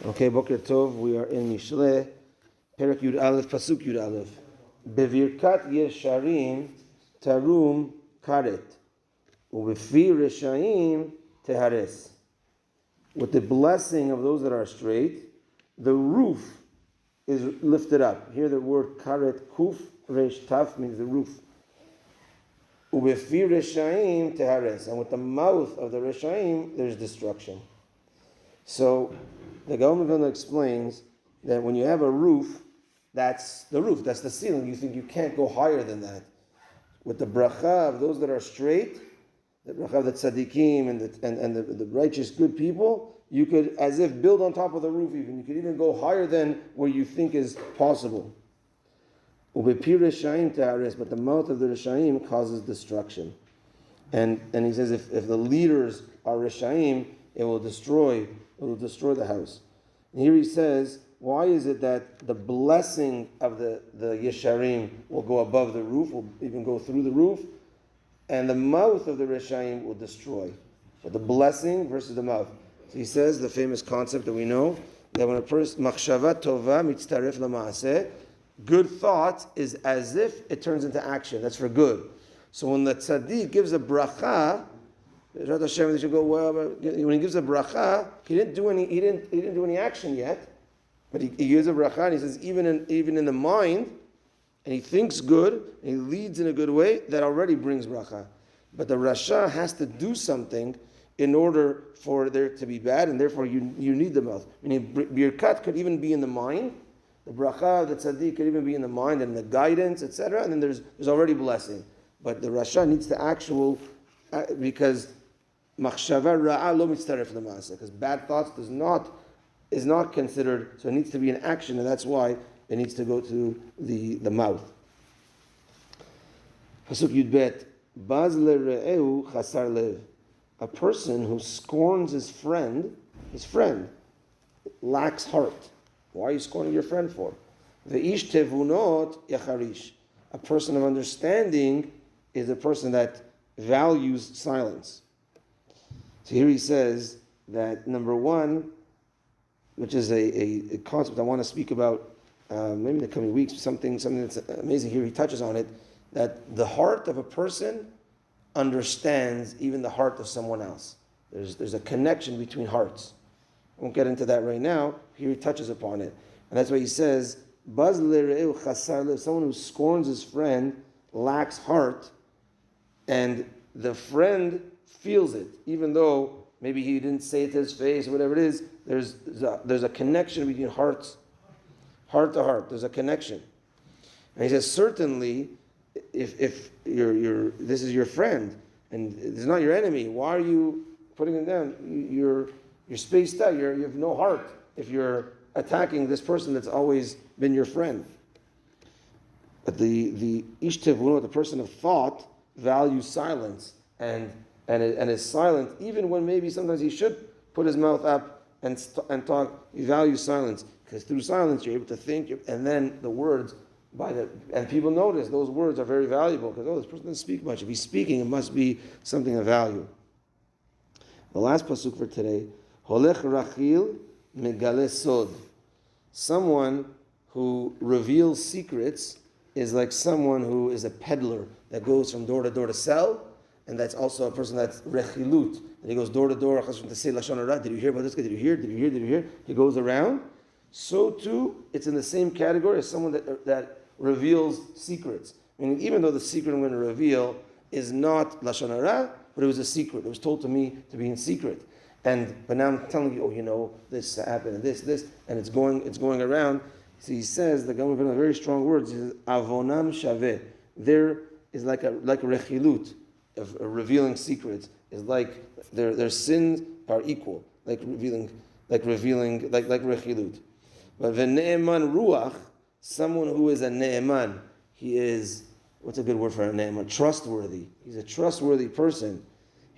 Okay, Boker Tov, we are in Mishlei Perek Yud Aleph, Pasuk Yud Aleph. Bevirkat Yesharim Tarum Karet, Ubefi Reshaim Tehares. With the blessing of those that are straight, the roof is lifted up. Here the word Karet Kuf Resh Taf means the roof. Ubefi Reshaim Tehares. And with the mouth of the Reshaim, there's destruction. So the Gaon of Vilna explains that when you have a roof, that's the roof, that's the ceiling. You think you can't go higher than that. With the bracha of those that are straight, the bracha of the tzaddikim and the righteous good people, you could, as if, build on top of the roof even. You could even go higher than where you think is possible. Ubepi reshaim tehares, but the mouth of the reshaim causes destruction. And he says if the leaders are reshaim, it will destroy the house. And here he says, why is it that the blessing of the Yesharim will go above the roof, will even go through the roof, and the mouth of the Reshaim will destroy? But the blessing versus the mouth. So he says the famous concept that we know, that when a person, machshava tova mitztaref lamaaseh, good thought is as if it turns into action. That's for good. So when the tzaddik gives a bracha, Hashem, they should go, well, when he gives a bracha, he didn't do any action yet, but he gives a bracha and he says even in the mind, and he thinks good, and he leads in a good way, that already brings bracha. But the rasha has to do something in order for there to be bad, and therefore you need the mouth. Meaning birkat could even be in the mind, the bracha, the tzaddik could even be in the mind and the guidance, etc. And then there's already blessing. But the rasha needs the actual, because machshava ra'a lo mitztaref lemaaseh, because bad thoughts is not considered, so it needs to be an action, and that's why it needs to go to the mouth. Pasuk Yud Bet, baz lere'ehu chasar lev. A person who scorns his friend lacks heart. Why are you scorning your friend for? Ve'ish tevunot yacharish. A person of understanding is a person that values silence. So here he says that number one, which is a concept I want to speak about maybe in the coming weeks, something that's amazing here, he touches on it, that the heart of a person understands even the heart of someone else. There's a connection between hearts. I won't get into that right now. Here he touches upon it. And that's why he says, Baz le're'eu chasar lev, someone who scorns his friend lacks heart, and the friend feels it, even though maybe he didn't say it to his face or whatever it is. There's a connection between hearts, heart to heart. There's a connection, and he says certainly, if this is your friend and it's not your enemy, why are you putting him down? You're spaced out. You have no heart if you're attacking this person that's always been your friend. But the ish tevunot, the person of thought, values silence and is silent, even when maybe sometimes he should put his mouth up and talk. He values silence, because through silence you're able to think, and then the words, and people notice those words are very valuable, because this person doesn't speak much. If he's speaking, it must be something of value. The last pasuk for today, Holech Rachil Megale Sod. Someone who reveals secrets is like someone who is a peddler that goes from door to door to sell, and that's also a person that's rechilut, and he goes door to door to say lashon hara. Did you hear about this guy? Did you hear? Did you hear? Did you hear? He goes around. So too, it's in the same category as someone that reveals secrets. I mean, even though the secret I'm going to reveal is not lashon hara, but it was a secret. It was told to me to be in secret. But now I'm telling you, this happened and this, and it's going around. So he says, the Gaon in very strong words, he says, avonam shaveh. There is like a rechilut of revealing secrets, is like their sins are equal, like rechilut. But v'ne'eman ruach, someone who is a ne'eman, he is, what's a good word for a ne'eman? Trustworthy. He's a trustworthy person.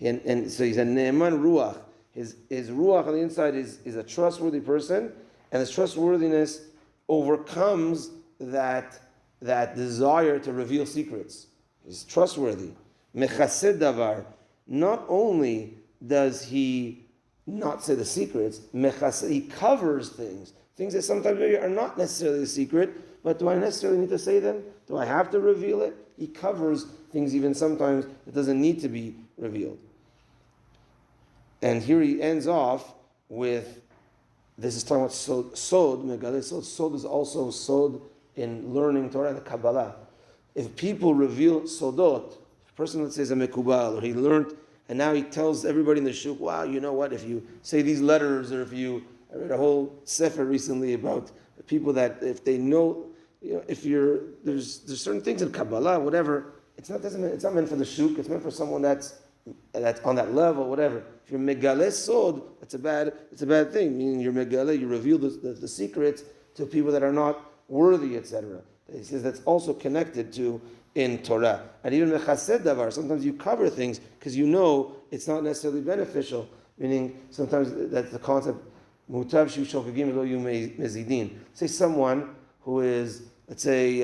And so he's a ne'eman ruach. His ruach on the inside is a trustworthy person, and his trustworthiness overcomes that desire to reveal secrets. He's trustworthy. Mechased davar. Not only does he not say the secrets. He covers things that sometimes maybe are not necessarily a secret, but do I necessarily need to say them? Do I have to reveal it? He covers things even sometimes that doesn't need to be revealed. And here he ends off with, this is talking about sod, megale sod. Sod is also sod in learning Torah and the Kabbalah. If people reveal sodot, a person, let's say, is a mekubal, or he learned, and now he tells everybody in the shuk, wow, you know what, if you say these letters, or if you, I read a whole sefer recently about people that if they know, if there's certain things in Kabbalah, whatever, it's not meant for the shuk, it's meant for someone that's on that level, whatever. If you're megale sod, it's a bad thing. Meaning you're megale, you reveal the secrets to people that are not worthy, etc. He says that's also connected to in Torah. And even mechased davar, sometimes you cover things because you know it's not necessarily beneficial. Meaning sometimes that's the concept. Mutav shukagim lo mezidin. Say someone who is, let's say,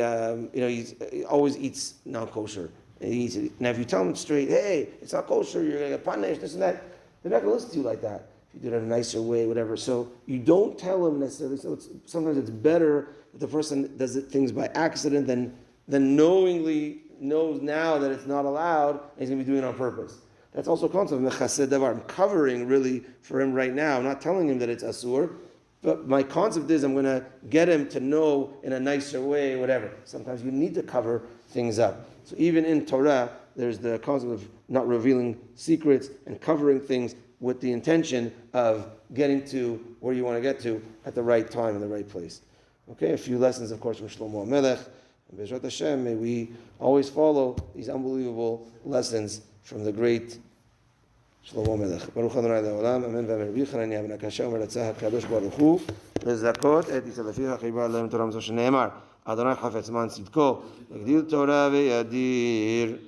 he always eats non-kosher. Now, if you tell them straight, hey, it's not kosher, you're going to get punished, this and that, they're not going to listen to you like that. If you do it in a nicer way, whatever. So you don't tell them necessarily. So sometimes it's better that the person does things by accident than knowingly knows now that it's not allowed and he's going to be doing it on purpose. That's also a concept of mechased davar. I'm covering really for him right now. I'm not telling him that it's asur, but my concept is I'm going to get him to know in a nicer way, whatever. Sometimes you need to cover things up. So even in Torah, there's the concept of not revealing secrets and covering things with the intention of getting to where you want to get to at the right time in the right place. Okay, a few lessons, of course, from Shlomo HaMelech. And Bezrat Hashem, may we always follow these unbelievable lessons from the great Shlomo HaMelech. Baruch Adonai Le'olam, Amen v'Amen. Rabbi Yochanan Yavin HaKasha, Omer Ratzah HaKadosh Baruch Hu, lezakot et Yisrael leficha chibra lehem Torah Mitzvah shene'emar. Adonai chafetz man tzidko, yagdil Torah ve'yadir.